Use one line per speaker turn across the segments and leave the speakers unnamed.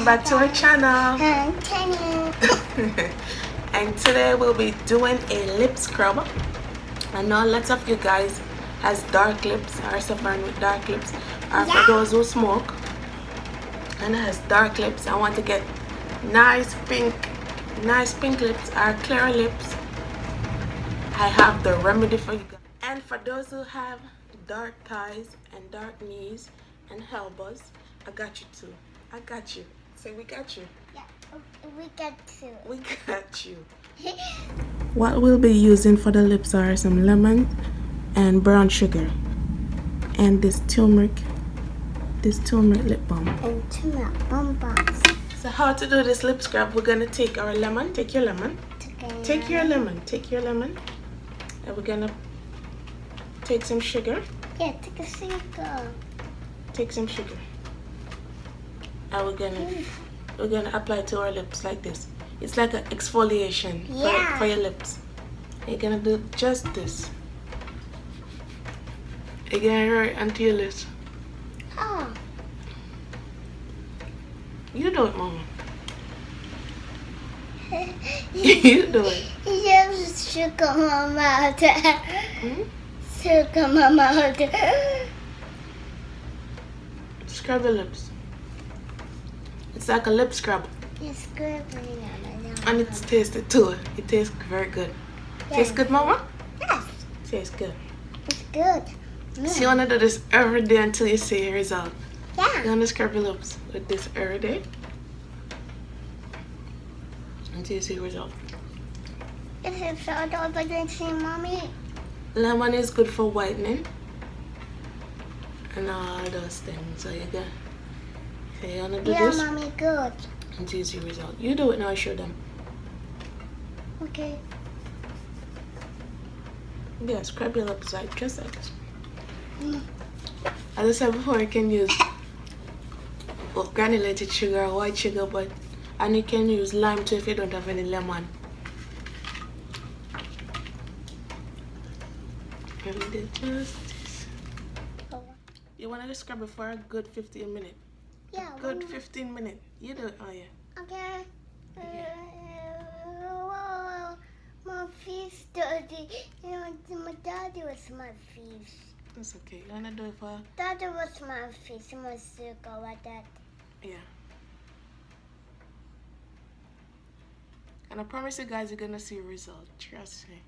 back to our channel. And today we'll be doing a lip scrub. I know lots of you guys has dark lips, are suffering with dark lips, or for those who smoke and has dark lips, I want to get nice pink lips or clear lips. I have the remedy for you guys. And for those who have dark thighs and dark knees and elbows, I got you too. I got you. Say we got you.
Yeah, we got you.
We got you. What we'll be using for the lips are some lemon and brown sugar and this turmeric lip balm.
And turmeric bonbons.
So how to do this lip scrub? We're gonna take our lemon. Take your lemon. Take your lemon. Take your lemon. And we're gonna take some sugar.
Yeah, take a sugar.
Take some sugar. And we're gonna apply it to our lips like this. It's like an exfoliation for your lips. You're gonna do just this. You're gonna rub it onto your lips.
Oh.
You do it, Mama. You do it.
Yes, sugar my mouth. Sugar my mouth.
Scrub your lips. It's like a lip scrub.
It's good.
And it's tasted too. It tastes very good.
Yeah.
Tastes good, Mama?
Yes.
Tastes good.
It's good.
So you wanna do this every day until you see a result.
Yeah.
You wanna scrub your lips with this every day until you see a result.
This is so adorable, Mommy.
Lemon is good for whitening and all those things. So you wanna do this?
Yeah, Mommy, good.
Until you see a result. You do it now, I show them.
Okay.
Yeah, scrub your lips like just like this. As I said before, you can use granulated sugar or white sugar, and you can use lime too if you don't have any lemon. And we did just this. You want to scrub it for a good 15 minutes.
Yeah.
Good 15 minutes. You do it, oh yeah.
Okay. My face dirty. You know, my daddy was my face.
That's okay. You wanna do it for?
Daddy was my face. My circle like that.
Yeah. And I promise you guys, you're gonna see a result. Trust me.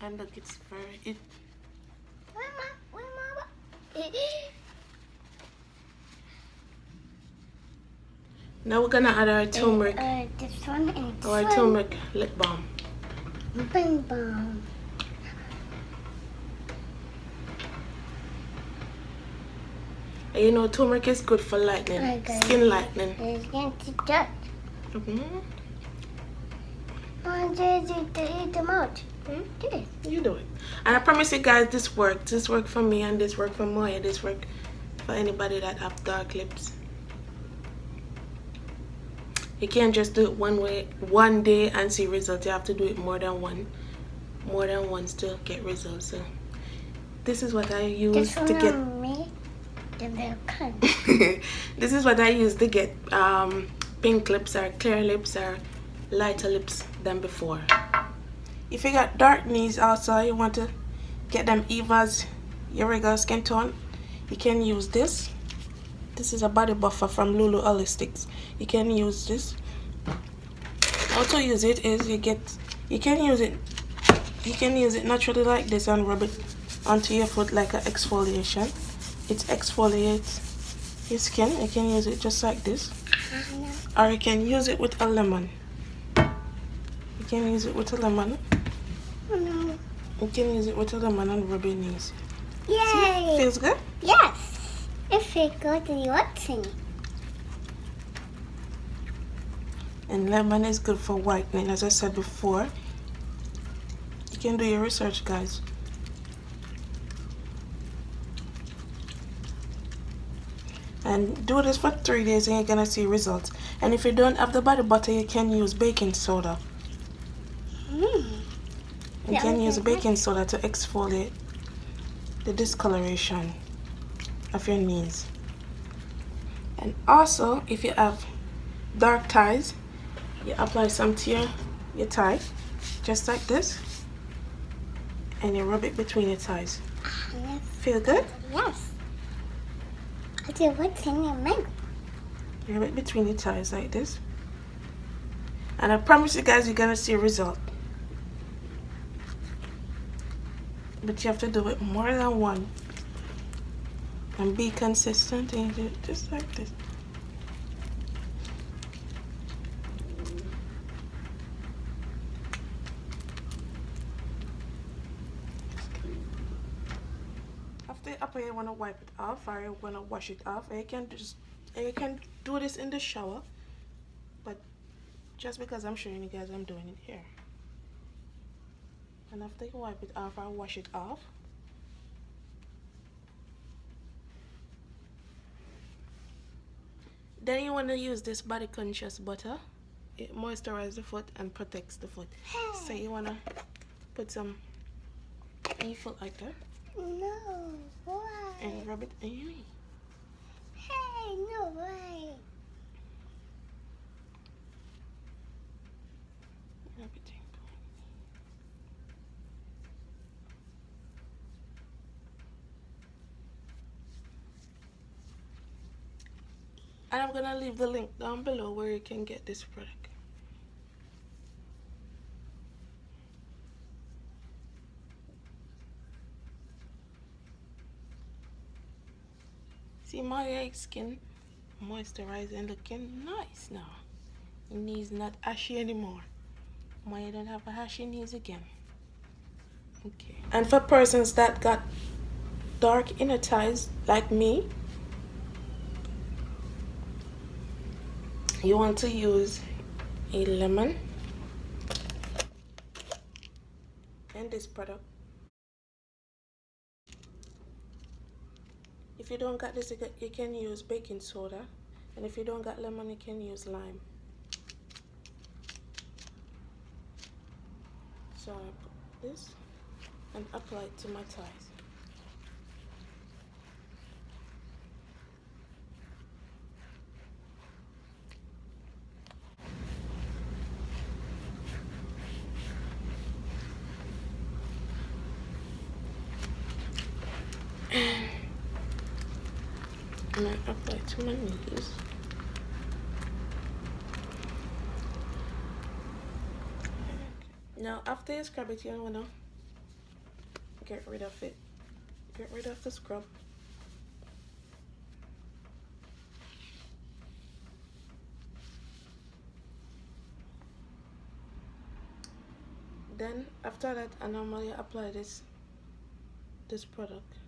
And look, it's very.
Where mama?
Now we're gonna add our turmeric.
This one and this
Our
one.
turmeric lip balm.
Bing bong.
And you know, turmeric is good for lightening,
Okay.
skin lightening.
It's going to touch. I did eat them out.
You do it. And I promise you guys, this works. This worked for me, and this worked for Moya. This worked for anybody that have dark lips. You can't just do it one day and see results. You have to do it more than once to get results. So this is what I use to get.
Me.
This is what I use to get pink lips or clear lips or lighter lips than before. If you got dark knees also, you want to get them even your regular skin tone, you can use this. This is a body buffer from Luluholistic. You can use this. How to use it is you can use it naturally like this and rub it onto your foot like an exfoliation. It exfoliates your skin. You can use it just like this, or you can use it with a lemon. You can use it with a lemon. You can use it with a lemon and rub your knees.
Yay!
See? Feels good?
Yes. It feels good to watching.
And lemon is good for whitening, as I said before. You can do your research, guys. And do this for 3 days and you're gonna see results. And if you don't have the body butter, you can use baking soda. You can use baking soda to exfoliate the discoloration of your knees. And also, if you have dark ties, you apply some to your thigh, just like this, and you rub it between your thighs.
Yes.
Feel good?
Yes. I did what's in your mouth.
Rub it between your thighs like this. And I promise you guys, you're gonna see a result. But you have to do it more than one. And be consistent and do it just like this. After you apply, you want to wipe it off, or you want to wash it off. And you can do this in the shower, but just because I'm showing you guys, I'm doing it here. And after you wipe it off or wash it off, then you want to use this body conscious butter. It moisturizes the foot and protects the foot. So you want to put some in your foot like that.
No, why?
And rub it in your knee.
Hey, no way.
Rub it in. And I'm gonna leave the link down below where you can get this product. See my skin moisturized and looking nice now. Your knees not ashy anymore. You don't have a ashy knees again. Okay. And for persons that got dark inner thighs like me, you want to use a lemon and this product. If you don't got this, you can use baking soda, and if you don't got lemon, you can use lime. So I put this and apply it to my thighs. And I apply it to my knees. Now after you scrub it, you wanna get rid of it. Get rid of the scrub. Then after that, I normally apply this product.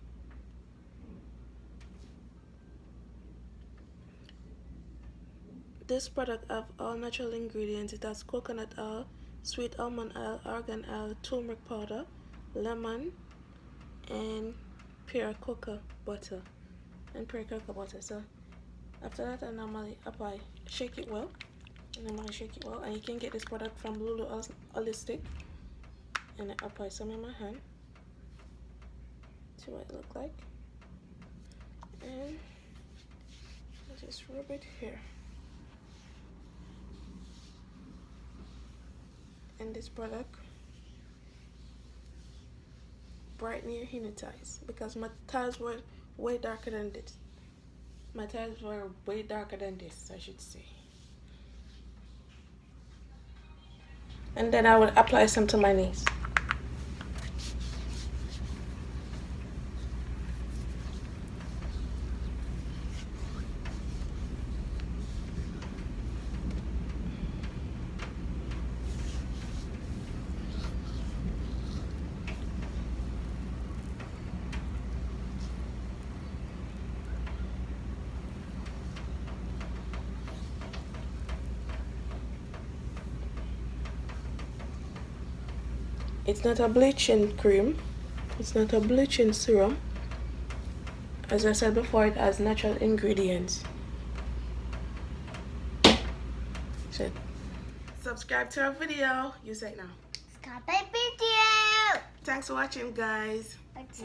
This product have all natural ingredients. It has coconut oil, sweet almond oil, argan oil, turmeric powder, lemon, and pure cocoa butter. So after that, I normally apply, shake it well. And you can get this product from Luluholistic. And I apply some in my hand. See what it looks like. And I just rub it here. And this product brighten your inner thighs, because my thighs were way darker than this. My thighs were way darker than this, I should say. And then I will apply some to my knees. It's not a bleaching cream. It's not a bleaching serum. As I said before, it has natural ingredients. So, subscribe to our video. You say it now.
Subscribe my video.
Thanks for watching, guys.
Guys.